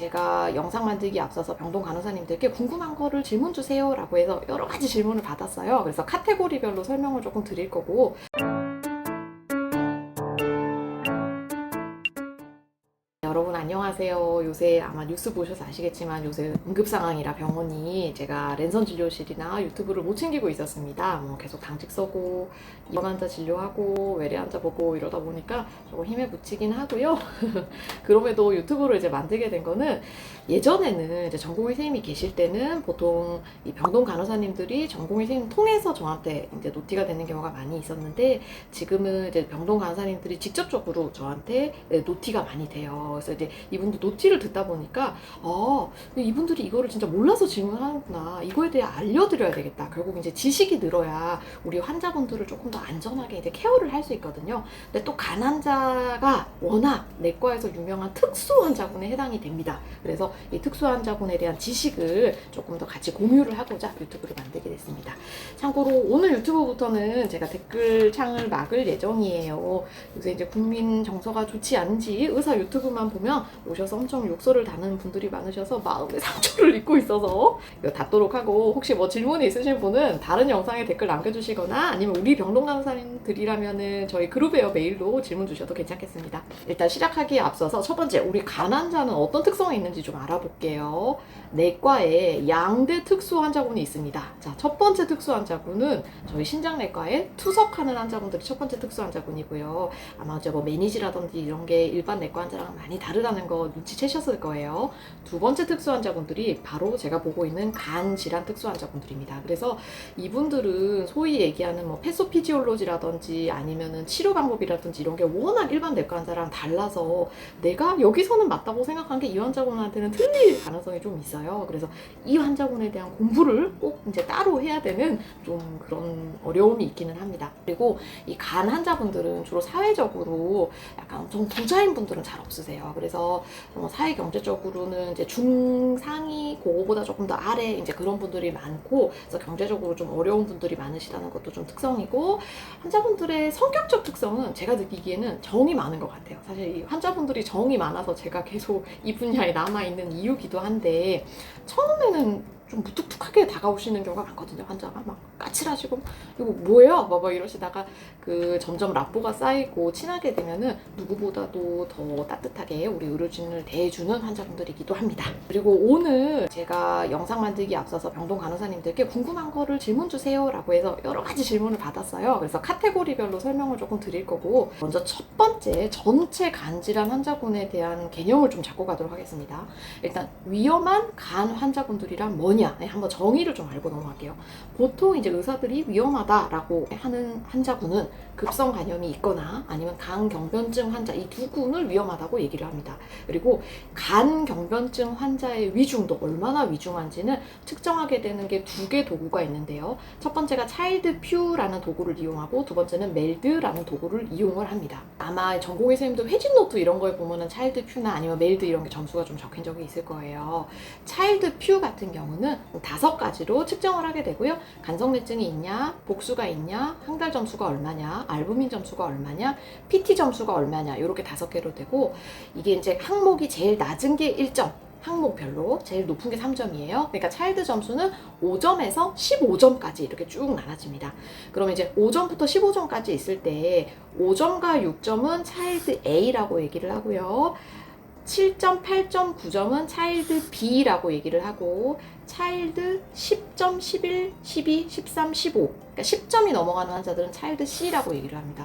제가 영상 만들기 앞서서 병동 간호사님들께 궁금한 거를 질문 주세요 라고 해서 여러 가지 질문을 받았어요. 그래서 카테고리별로 설명을 조금 드릴 거고, 여러분 안녕하세요. 요새 아마 뉴스 보셔서 아시겠지만 요새 응급 상황이라 병원이 제가 랜선 진료실이나 유튜브를 못 챙기고 있었습니다. 뭐 계속 당직 서고 입원 환자 진료하고 외래 환자 보고 이러다 보니까 조금 힘에 부치긴 하고요. 그럼에도 유튜브를 이제 만들게 된 거는, 예전에는 이제 전공의 선생님이 계실 때는 보통 이 병동 간호사님들이 전공의 선생님 통해서 저한테 이제 노티가 되는 경우가 많이 있었는데, 지금은 이제 병동 간호사님들이 직접적으로 저한테 노티가 많이 돼요. 그래서 이제 이분들 노티를 듣다 보니까 이분들이 이거를 진짜 몰라서 질문하는구나, 이거에 대해 알려드려야 되겠다. 결국 이제 지식이 늘어야 우리 환자분들을 조금 더 안전하게 이제 케어를 할 수 있거든요. 근데 또 간 환자가 워낙 내과에서 유명한 특수 환자군에 해당이 됩니다. 그래서 이 특수 환자군에 대한 지식을 조금 더 같이 공유를 하고자 유튜브를 만들게 됐습니다. 참고로 오늘 유튜브부터는 제가 댓글창을 막을 예정이에요. 요새 이제 국민 정서가 좋지 않은지 의사 유튜브만 보면 오셔서 엄청 욕설을 다는 분들이 많으셔서 마음의 상처를 입고 있어서 이거 닫도록 하고, 혹시 뭐 질문이 있으신 분은 다른 영상에 댓글 남겨주시거나 아니면 우리 병동 간호사님들이라면은 저희 그룹웨어 메일로 질문 주셔도 괜찮겠습니다. 일단 시작하기에 앞서서 첫 번째, 우리 간 환자는 어떤 특성이 있는지 좀 알아볼게요. 내과에 양대 특수 환자군이 있습니다. 자, 첫 번째 특수 환자군은 저희 신장내과에 투석하는 환자분들이 첫 번째 특수 환자군이고요. 아마 이제 뭐 매니지라든지 이런 게 일반 내과 환자랑 많이 다르다는 거 눈치채셨을 거예요. 두 번째 특수 환자분들이 바로 제가 보고 있는 간 질환 특수 환자분들입니다. 그래서 이분들은 소위 얘기하는 뭐 패소피지올로지라든지 아니면은 치료 방법이라든지 이런 게 워낙 일반 내과 환자랑 달라서 내가 여기서는 맞다고 생각한 게 이 환자분한테는 틀릴 가능성이 좀 있어요. 그래서 이 환자분에 대한 공부를 꼭 이제 따로 해야 되는 좀 그런 어려움이 있기는 합니다. 그리고 이 간 환자분들은 주로 사회적으로 약간 엄청 부자인 분들은 잘 없으세요. 그래서 사회 경제적으로는 이제 중상위, 그거보다 조금 더 아래 이제 그런 분들이 많고, 그래서 경제적으로 좀 어려운 분들이 많으시다는 것도 좀 특성이고, 환자분들의 성격적 특성은 제가 느끼기에는 정이 많은 것 같아요. 사실 이 환자분들이 정이 많아서 제가 계속 이 분야에 남아있는 이유기도 한데, 처음에는 좀 무뚝뚝하게 다가오시는 경우가 많거든요. 환자가 막 까칠하시고 이거 뭐예요? 막 이러시다가 점점 라포가 쌓이고 친하게 되면은 누구보다도 더 따뜻하게 우리 의료진을 대해주는 환자분들이기도 합니다. 그리고 오늘 제가 영상 만들기 앞서서 병동 간호사님들께 궁금한 거를 질문 주세요 라고 해서 여러 가지 질문을 받았어요. 그래서 카테고리별로 설명을 조금 드릴 거고, 먼저 첫 번째, 전체 간질환 환자군에 대한 개념을 좀 잡고 가도록 하겠습니다. 일단 위험한 간 환자분들이란 뭐냐? 한번 정의를 좀 알고 넘어갈게요. 보통 이제 의사들이 위험하다라고 하는 환자군은 급성 간염이 있거나 아니면 간경변증 환자, 이 두 군을 위험하다고 얘기를 합니다. 그리고 간경변증 환자의 위중도, 얼마나 위중한지는 측정하게 되는 게 두 개 도구가 있는데요. 첫 번째가 차일드 퓨라는 도구를 이용하고, 두 번째는 멜드라는 도구를 이용을 합니다. 아마 전공의 선생님도 회진 노트 이런 거에 보면은 차일드 퓨나 아니면 멜드 이런 게 점수가 좀 적힌 적이 있을 거예요. 차일드 퓨 같은 경우는 5가지로 측정을 하게 되고요. 간성내증이 있냐, 복수가 있냐, 항달 점수가 얼마냐, 알부민 점수가 얼마냐, PT 점수가 얼마냐, 이렇게 5개로 되고, 이게 이제 항목이 제일 낮은 게 1점, 항목별로 제일 높은 게 3점이에요. 그러니까 차일드 점수는 5점에서 15점까지 이렇게 쭉 나눠집니다. 그러면 이제 5점부터 15점까지 있을 때 5점과 6점은 차일드 A라고 얘기를 하고요. 7점, 8점, 9점은 차일드 B라고 얘기를 하고, 차일드 10점, 11, 12, 13, 15, 그러니까 10점이 넘어가는 환자들은 차일드 C라고 얘기를 합니다.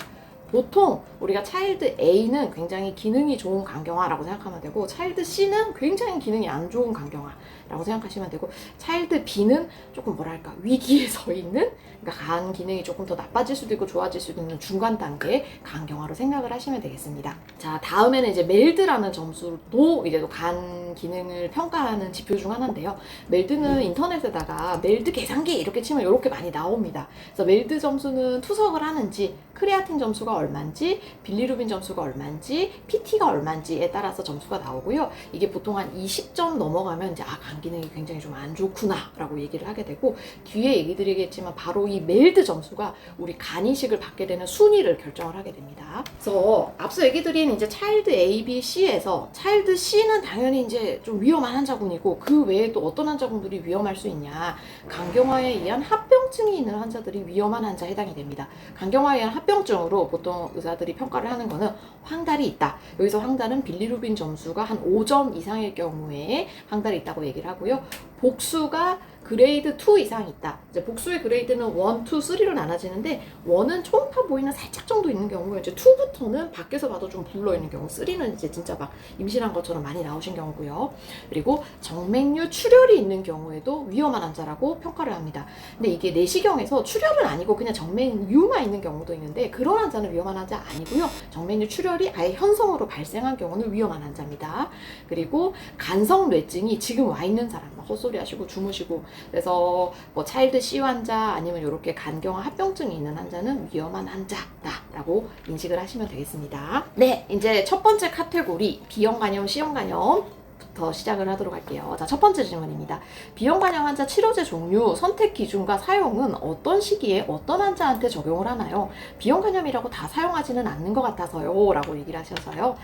보통 우리가 차일드 A는 굉장히 기능이 좋은 간경화라고 생각하면 되고, 차일드 C는 굉장히 기능이 안 좋은 간경화라고 생각하시면 되고, 차일드 B는 조금 뭐랄까 위기에 서 있는, 그러니까 간 기능이 조금 더 나빠질 수도 있고 좋아질 수도 있는 중간 단계 간경화로 생각을 하시면 되겠습니다. 자, 다음에는 이제 멜드라는 점수도 이제 또 간 기능을 평가하는 지표 중 하나인데요. 멜드는 인터넷에다가 멜드 계산기 이렇게 치면 이렇게 많이 나옵니다. 그래서 멜드 점수는 투석을 하는지, 크레아틴 점수가 얼마인지, 빌리루빈 점수가 얼마인지, PT가 얼마인지에 따라서 점수가 나오고요. 이게 보통 한 20점 넘어가면 이제 간 기능이 굉장히 좀 안 좋구나 라고 얘기를 하게 되고, 뒤에 얘기 드리겠지만 바로 이 메일드 점수가 우리 간 이식을 받게 되는 순위를 결정을 하게 됩니다. 그래서 앞서 얘기 드린 이제 차일드 A, B, C에서 차일드 C는 당연히 이제 좀 위험한 환자군이고, 그 외에 또 어떤 환자분들이 위험할 수 있냐, 간경화에 의한 합병증이 있는 환자들이 위험한 환자에 해당이 됩니다. 간경화에 의한 합병증으로 보통 의사들이 평가를 하는 거는 황달이 있다. 여기서 황달은 빌리루빈 점수가 한 5점 이상일 경우에 황달이 있다고 얘기를 하고요. 복수가 그레이드 2 이상 있다. 이제 복수의 그레이드는 1, 2, 3로 나눠지는데 1은 초음파 보이는 살짝 정도 있는 경우에 이제 2부터는 밖에서 봐도 좀 불러 있는 경우, 3는 이제 진짜 막 임신한 것처럼 많이 나오신 경우고요. 그리고 정맥류 출혈이 있는 경우에도 위험한 환자라고 평가를 합니다. 근데 이게 내시경에서 출혈은 아니고 그냥 정맥류만 있는 경우도 있는데, 그런 환자는 위험한 환자 아니고요. 정맥류 출혈이 아예 현성으로 발생한 경우는 위험한 환자입니다. 그리고 간성뇌증이 지금 와 있는 사람, 헛소리 하시고 주무시고, 그래서 뭐 차일드 C 환자 아니면 이렇게 간경화 합병증이 있는 환자는 위험한 환자다라고 인식을 하시면 되겠습니다. 네, 이제 첫 번째 카테고리 B형 간염, C형 간염부터 시작을 하도록 할게요. 자, 첫 번째 질문입니다. B형 간염 환자 치료제 종류, 선택 기준과 사용은 어떤 시기에 어떤 환자한테 적용을 하나요? B형 간염이라고 다 사용하지는 않는 것 같아서요 라고 얘기를 하셔서요.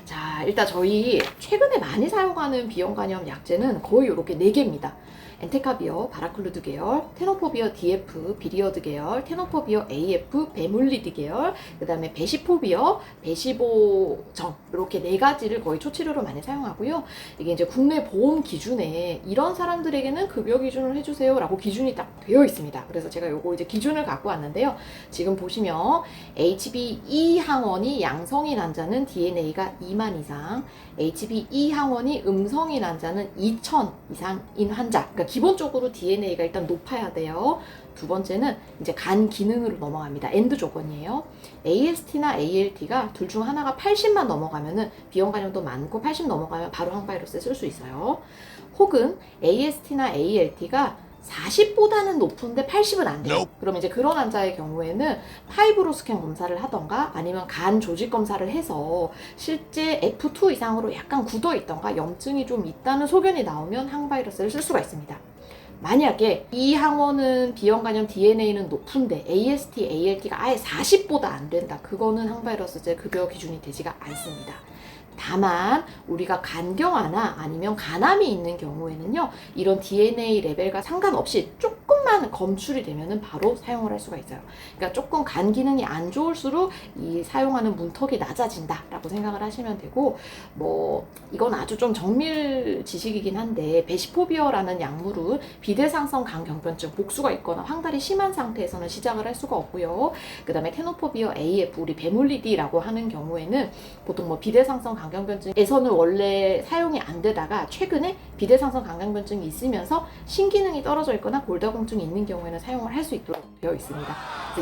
자, 일단 저희 최근에 많이 사용하는 B형 간염 약제는 거의 이렇게 4개입니다. 엔테카비어, 바라클루드 계열, 테노포비어 DF, 비리어드 계열, 테노포비어 AF, 베물리드 계열, 그 다음에 베시포비어, 베시보정, 이렇게 4가지를 거의 초치료로 많이 사용하고요. 이게 이제 국내 보험 기준에 이런 사람들에게는 급여 기준을 해주세요 라고 기준이 딱 되어 있습니다. 그래서 제가 요거 이제 기준을 갖고 왔는데요. 지금 보시면 HBE 항원이 양성인 환자는 DNA가 2만 이상, HBE 항원이 음성인 환자는 2,000 이상인 환자, 그러니까 기본적으로 DNA가 일단 높아야 돼요. 두 번째는 이제 간 기능으로 넘어갑니다. 엔드 조건이에요. AST나 ALT가 둘 중 하나가 80만 넘어가면은 B형 간염도 많고 80 넘어가면 바로 항바이러스에 쓸 수 있어요. 혹은 AST나 ALT가 40보다는 높은데 80은 안 돼요. 그럼 이제 그런 환자의 경우에는 파이브로 스캔 검사를 하던가 아니면 간 조직 검사를 해서 실제 F2 이상으로 약간 굳어 있던가 염증이 좀 있다는 소견이 나오면 항바이러스를 쓸 수가 있습니다. 만약에 이 항원은 B형 간염 DNA는 높은데 AST, ALT가 아예 40보다 안 된다. 그거는 항바이러스제 급여 기준이 되지가 않습니다. 다만 우리가 간경화나 아니면 간암이 있는 경우에는요, 이런 DNA 레벨과 상관없이 조금만 검출이 되면은 바로 사용을 할 수가 있어요. 그러니까 조금 간 기능이 안 좋을수록 이 사용하는 문턱이 낮아진다라고 생각을 하시면 되고, 뭐 이건 아주 좀 정밀 지식이긴 한데, 베시포비어라는 약물은 비대상성 간경변증, 복수가 있거나 황달이 심한 상태에서는 시작을 할 수가 없고요. 그 다음에 테노포비어 AF, 우리 베물리디라고 하는 경우에는 보통 뭐 비대상성 간경변증에서는 원래 사용이 안 되다가 최근에 비대상성 간경변증이 있으면서 신기능이 떨어져 있거나 골다공증이 있는 경우에는 사용을 할 수 있도록 되어 있습니다.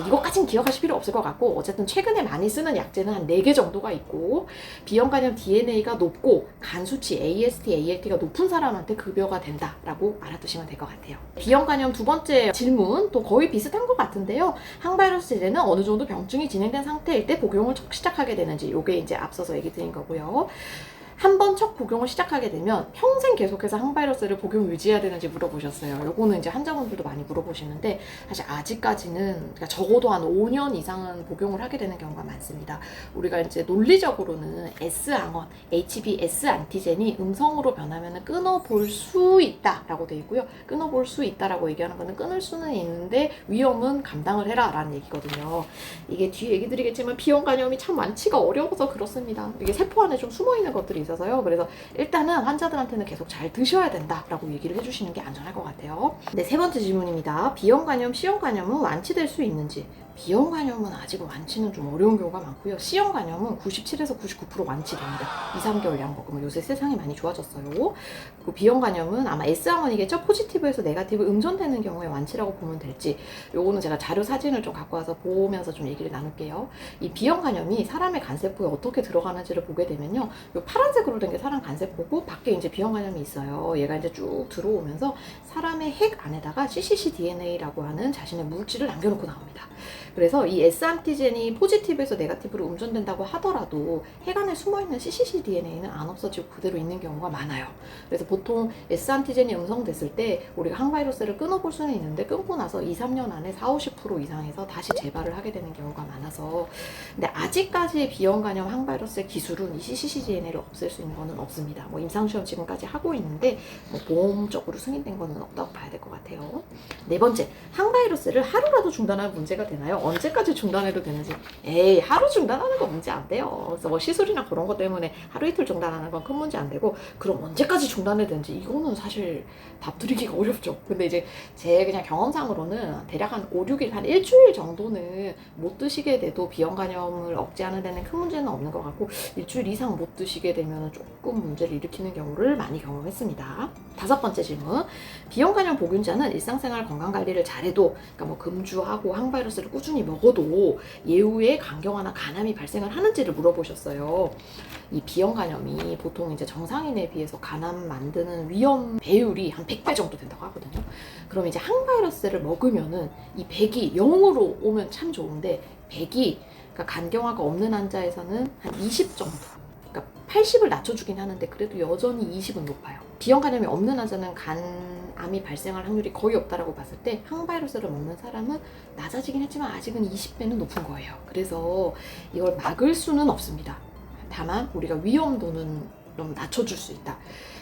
이것까지는 기억하실 필요 없을 것 같고, 어쨌든 최근에 많이 쓰는 약제는 한 4개 정도가 있고, B형 간염 DNA가 높고 간 수치 AST, ALT가 높은 사람한테 급여가 된다라고 알아두시면 될 것 같아요. B형 간염 두 번째 질문 또 거의 비슷한 것 같은데요. 항바이러스 제제는 어느 정도 병증이 진행된 상태일 때 복용을 시작하게 되는지, 이게 이제 앞서서 얘기 드린 거고요. 한 번 첫 복용을 시작하게 되면 평생 계속해서 항바이러스를 복용 유지해야 되는지 물어보셨어요. 요거는 이제 환자분들도 많이 물어보시는데, 사실 아직까지는, 그러니까 적어도 한 5년 이상은 복용을 하게 되는 경우가 많습니다. 우리가 이제 논리적으로는 S항원, HBS 안티젠이 음성으로 변하면 끊어볼 수 있다라고 되어 있고요. 끊어볼 수 있다라고 얘기하는 거는 끊을 수는 있는데 위험은 감당을 해라 라는 얘기거든요. 이게 뒤에 얘기 드리겠지만 B형 간염이 참 완치가 어려워서 그렇습니다. 이게 세포 안에 좀 숨어있는 것들이 있어서요. 그래서 일단은 환자들한테는 계속 잘 드셔야 된다라고 얘기를 해주시는 게 안전할 것 같아요. 네, 세 번째 질문입니다. B형 간염, C형 간염은 완치될 수 있는지. B형 간염은 아직 완치는 좀 어려운 경우가 많고요. C형 간염은 97에서 99% 완치됩니다. 2, 3개월 약 먹으면. 요새 세상이 많이 좋아졌어요. 그리고 B형 간염은 아마 S항원이겠죠? 포지티브에서 네가티브 음전되는 경우에 완치라고 보면 될지, 요거는 제가 자료 사진을 좀 갖고 와서 보면서 좀 얘기를 나눌게요. 이 B형 간염이 사람의 간세포에 어떻게 들어가는지를 보게 되면요, 요 파란색으로 된 게 사람 간세포고 밖에 이제 B형 간염이 있어요. 얘가 이제 쭉 들어오면서 사람의 핵 안에다가 cccDNA라고 하는 자신의 물질을 남겨놓고 나옵니다. 그래서 이 S안티젠이 포지티브에서 네거티브로 음전된다고 하더라도 혈관에 숨어있는 cccDNA는 안 없어지고 그대로 있는 경우가 많아요. 그래서 보통 S안티젠이 음성됐을 때 우리가 항바이러스를 끊어볼 수는 있는데 끊고 나서 2, 3년 안에 40-50% 이상에서 다시 재발을 하게 되는 경우가 많아서, 근데 아직까지 비형 간염 항바이러스의 기술은 이 cccDNA를 없앨 수 있는 거는 없습니다. 뭐 임상시험 지금까지 하고 있는데 뭐 보험적으로 승인된 거는 없다고 봐야 될 것 같아요. 네 번째, 항바이러스를 하루라도 중단하면 문제가 되나요? 언제까지 중단해도 되는지. 에이, 하루 중단하는 거 문제 안 돼요. 그래서 뭐 시술이나 그런 것 때문에 하루 이틀 중단하는 건 큰 문제 안 되고, 그럼 언제까지 중단해야 되는지 이거는 사실 답 드리기가 어렵죠. 근데 이제 제 그냥 경험상으로는 대략 한 5, 6일, 한 일주일 정도는 못 드시게 돼도 비형 간염을 억제하는 데는 큰 문제는 없는 것 같고, 일주일 이상 못 드시게 되면 조금 문제를 일으키는 경우를 많이 경험했습니다. 다섯 번째 질문. 비형 간염 보균자는 일상생활 건강관리를 잘해도, 그러니까 뭐 금주하고 항바이러스를 꾸준히 먹어도 예후에 간경화나 간암이 발생을 하는지를 물어보셨어요. 이 비형 간염이 보통 이제 정상인에 비해서 간암 만드는 위험 배율이 한 100배 정도 된다고 하거든요. 그럼 이제 항바이러스를 먹으면은 이 100이 0으로 오면 참 좋은데, 100이 그러니까 간경화가 없는 환자에서는 한 20 정도, 그러니까 80을 낮춰주긴 하는데 그래도 여전히 20은 높아요. 비형 간염이 없는 환자는 간암이 발생할 확률이 거의 없다라고 봤을 때 항바이러스를 먹는 사람은 낮아지긴 했지만 아직은 20배는 높은 거예요. 그래서 이걸 막을 수는 없습니다. 다만 우리가 위험도는 좀 낮춰줄 수 있다.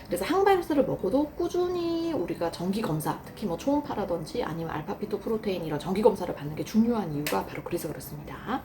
그래서 항바이러스를 먹어도 꾸준히 우리가 정기검사, 특히 뭐 초음파라든지 아니면 알파피토프로테인 이런 정기검사를 받는 게 중요한 이유가 바로 그래서 그렇습니다.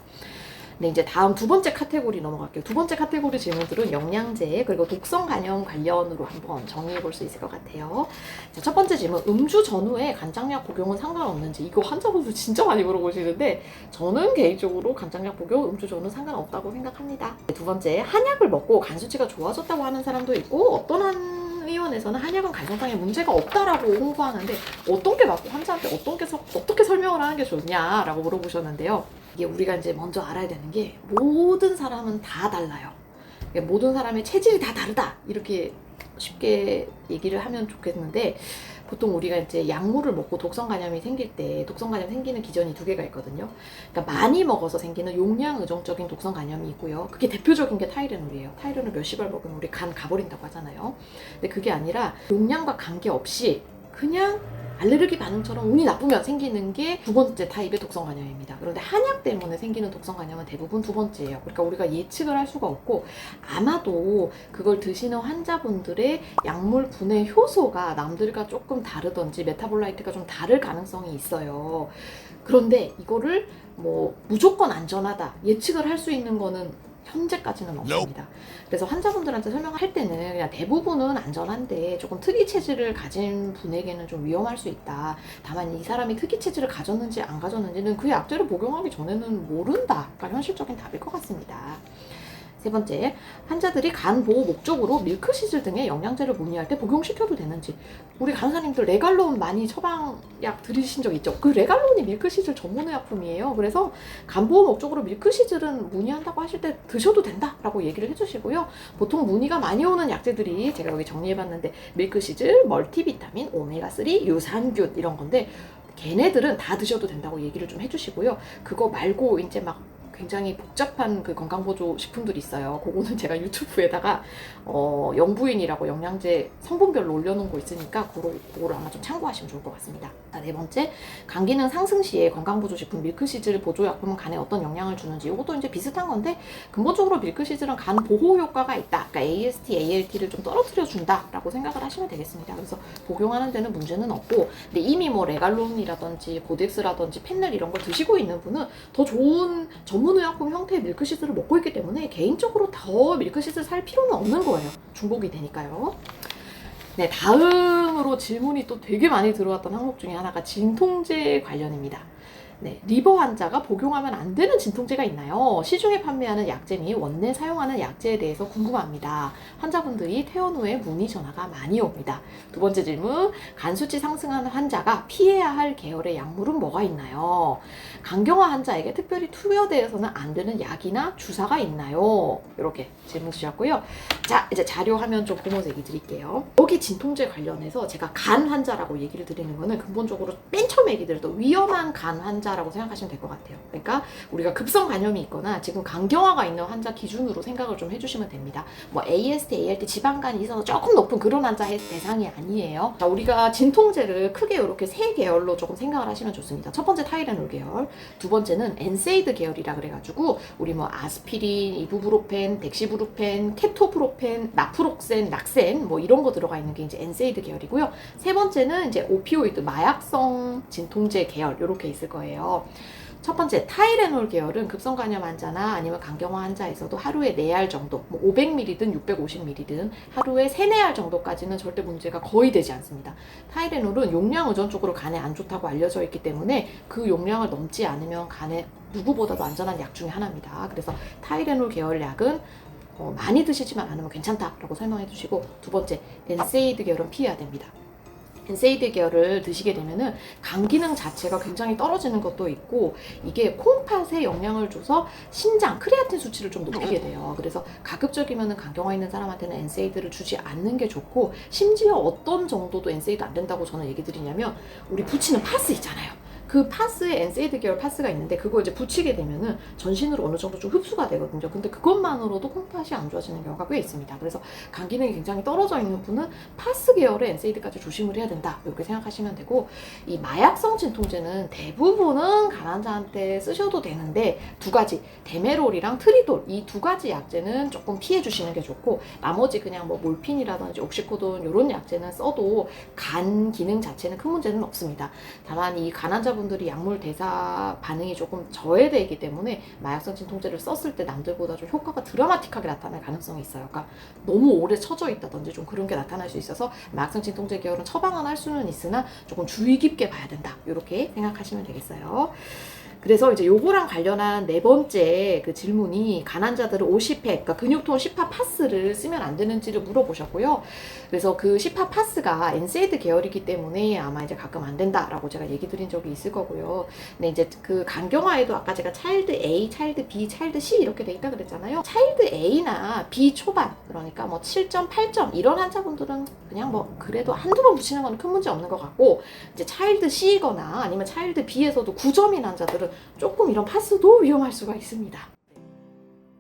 네, 이제 다음 두 번째 카테고리 넘어갈게요. 두 번째 카테고리 질문들은 영양제 그리고 독성 간염 관련으로 한번 정리해 볼 수 있을 것 같아요. 자, 첫 번째 질문, 음주 전후에 간장약 복용은 상관없는지. 이거 환자분들 진짜 많이 물어보시는데 저는 개인적으로 간장약 복용, 음주 전후 상관없다고 생각합니다. 두 번째, 한약을 먹고 간 수치가 좋아졌다고 하는 사람도 있고, 어떤 한의원에서는 한약은 간성상에 문제가 없다라고 홍보하는데 어떤 게 맞고 환자한테 어떻게 설명을 하는 게 좋냐라고 물어보셨는데요. 이게 우리가 이제 먼저 알아야 되는 게, 모든 사람은 다 달라요. 그러니까 모든 사람의 체질이 다 다르다, 이렇게 쉽게 얘기를 하면 좋겠는데, 보통 우리가 이제 약물을 먹고 독성 간염이 생길 때, 독성 간염 생기는 기전이 두 개가 있거든요. 그러니까 많이 먹어서 생기는 용량 의존적인 독성 간염이 있고요. 그게 대표적인 게 타이레놀이에요. 타이레놀 몇십 알 먹으면 우리 간 가버린다고 하잖아요. 근데 그게 아니라 용량과 관계없이 그냥 알레르기 반응처럼 운이 나쁘면 생기는 게 두 번째 타입의 독성 간염입니다. 그런데 한약 때문에 생기는 독성 간염은 대부분 두 번째예요. 그러니까 우리가 예측을 할 수가 없고, 아마도 그걸 드시는 환자분들의 약물 분해 효소가 남들과 조금 다르던지 메타볼라이트가 좀 다를 가능성이 있어요. 그런데 이거를 뭐 무조건 안전하다 예측을 할 수 있는 거는 현재까지는 없습니다. 그래서 환자분들한테 설명할 때는 그냥 대부분은 안전한데 조금 특이 체질을 가진 분에게는 좀 위험할 수 있다. 다만 이 사람이 특이 체질을 가졌는지 안 가졌는지는 그 약제를 복용하기 전에는 모른다가 현실적인 답일 것 같습니다. 세 번째, 환자들이 간 보호 목적으로 밀크시슬 등의 영양제를 문의할 때 복용시켜도 되는지. 우리 간호사님들 레갈론 많이 처방약 들으신 적 있죠? 그 레갈론이 밀크시슬 전문의약품이에요. 그래서 간 보호 목적으로 밀크시슬은 문의한다고 하실 때 드셔도 된다라고 얘기를 해주시고요. 보통 문의가 많이 오는 약제들이 제가 여기 정리해봤는데, 밀크시슬, 멀티비타민, 오메가3, 유산균 이런 건데, 걔네들은 다 드셔도 된다고 얘기를 좀 해주시고요. 그거 말고 이제 막 굉장히 복잡한 그 건강보조 식품들이 있어요. 그거는 제가 유튜브에다가 영부인이라고 영양제 성분별로 올려놓은 거 있으니까 그거를 아마 좀 참고하시면 좋을 것 같습니다. 자, 네 번째, 간 기능 상승 시에 건강보조식품 밀크시즐 보조약품은 간에 어떤 영향을 주는지. 이것도 이제 비슷한 건데, 근본적으로 밀크시즐은 간 보호 효과가 있다. 그러니까 AST, ALT를 좀 떨어뜨려 준다라고 생각을 하시면 되겠습니다. 그래서 복용하는 데는 문제는 없고, 근데 이미 뭐 레갈론이라든지 고덱스라든지 펜넬 이런 걸 드시고 있는 분은 더 좋은 전문의약품 형태의 밀크시슬을 먹고 있기 때문에 개인적으로 더 밀크시슬 살 필요는 없는 거예요. 중복이 되니까요. 네, 다음으로 질문이 또 되게 많이 들어왔던 항목 중에 하나가 진통제 관련입니다. 네, 리버 환자가 복용하면 안 되는 진통제가 있나요? 시중에 판매하는 약제 및 원내 사용하는 약제에 대해서 궁금합니다. 환자분들이 퇴원 후에 문의 전화가 많이 옵니다. 두 번째 질문, 간 수치 상승한 환자가 피해야 할 계열의 약물은 뭐가 있나요? 간경화 환자에게 특별히 투여되어서는 안 되는 약이나 주사가 있나요? 이렇게 질문 주셨고요. 자, 이제 자료 화면 좀 보면서 얘기 드릴게요. 여기 진통제 관련해서 제가 간 환자라고 얘기를 드리는 거는 근본적으로 맨 처음에 얘기 드렸던 위험한 간 환자 환자라고 생각하시면 될 것 같아요. 그러니까 우리가 급성 간염이 있거나 지금 간경화가 있는 환자 기준으로 생각을 좀 해주시면 됩니다. 뭐 AST, ALT, 지방간이 있어서 조금 높은 그런 환자의 대상이 아니에요. 자, 우리가 진통제를 크게 이렇게 세 계열로 조금 생각을 하시면 좋습니다. 첫 번째 타이레놀 계열, 두 번째는 엔세이드 계열이라 그래가지고 우리 뭐 아스피린, 이부브로펜, 덱시브루펜, 케토프로펜, 나프록센, 락센 뭐 이런 거 들어가 있는 게 이제 엔세이드 계열이고요. 세 번째는 이제 오피오이드 마약성 진통제 계열 이렇게 있을 거예요. 첫 번째 타이레놀 계열은 급성 간염 환자나 아니면 간경화 환자에서도 하루에 4알 정도, 뭐 500ml든 650ml든 하루에 3, 4알 정도까지는 절대 문제가 거의 되지 않습니다. 타이레놀은 용량 의존적으로 간에 안 좋다고 알려져 있기 때문에 그 용량을 넘지 않으면 간에 누구보다도 안전한 약 중에 하나입니다. 그래서 타이레놀 계열 약은 많이 드시지만 않으면 괜찮다라고 설명해 주시고, 두 번째 엔세이드 계열은 피해야 됩니다. 엔세이드 계열을 드시게 되면은 간 기능 자체가 굉장히 떨어지는 것도 있고, 이게 콩팥에 영향을 줘서 신장 크레아틴 수치를 좀 높이게 돼요. 그래서 가급적이면은 간경화 있는 사람한테는 엔세이드를 주지 않는 게 좋고, 심지어 어떤 정도도 엔세이드 안 된다고 저는 얘기 드리냐면, 우리 붙이는 파스 있잖아요. 그 파스에 엔세이드 계열 파스가 있는데 그거 이제 붙이게 되면은 전신으로 어느 정도 좀 흡수가 되거든요. 근데 그것만으로도 콩팥이 안 좋아지는 경우가 꽤 있습니다. 그래서 간 기능이 굉장히 떨어져 있는 분은 파스 계열의 엔세이드까지 조심을 해야 된다, 이렇게 생각하시면 되고, 이 마약성 진통제는 대부분은 간 환자한테 쓰셔도 되는데 두 가지, 데메롤이랑 트리돌, 이 두 가지 약제는 조금 피해 주시는 게 좋고, 나머지 그냥 뭐 몰핀이라든지 옥시코돈 이런 약제는 써도 간 기능 자체는 큰 문제는 없습니다. 다만 이 간 환자분들이 약물 대사 반응이 조금 저해되기 때문에 마약성 진통제를 썼을 때 남들보다 좀 효과가 드라마틱하게 나타날 가능성이 있어요. 그러니까 너무 오래 처져 있다든지 좀 그런 게 나타날 수 있어서 마약성 진통제 계열은 처방은 할 수는 있으나 조금 주의 깊게 봐야 된다, 이렇게 생각하시면 되겠어요. 그래서 이제 요거랑 관련한 네 번째 그 질문이, 간 환자들은 오시팩, 그러니까 근육통 시파 파스를 쓰면 안 되는지를 물어보셨고요. 그래서 그 시파 파스가 엔세이드 계열이기 때문에 아마 이제 가끔 안 된다라고 제가 얘기 드린 적이 있을 거고요. 근데 이제 그 간경화에도 아까 제가 차일드 A, 차일드 B, 차일드 C 이렇게 돼 있다 그랬잖아요. 차일드 A나 B 초반, 그러니까 뭐 7점, 8점 이런 환자분들은 그냥 뭐 그래도 한두 번 붙이는 건 큰 문제 없는 것 같고, 이제 차일드 C거나 아니면 차일드 B에서도 9점인 환자들은 조금 이런 파스도 위험할 수가 있습니다.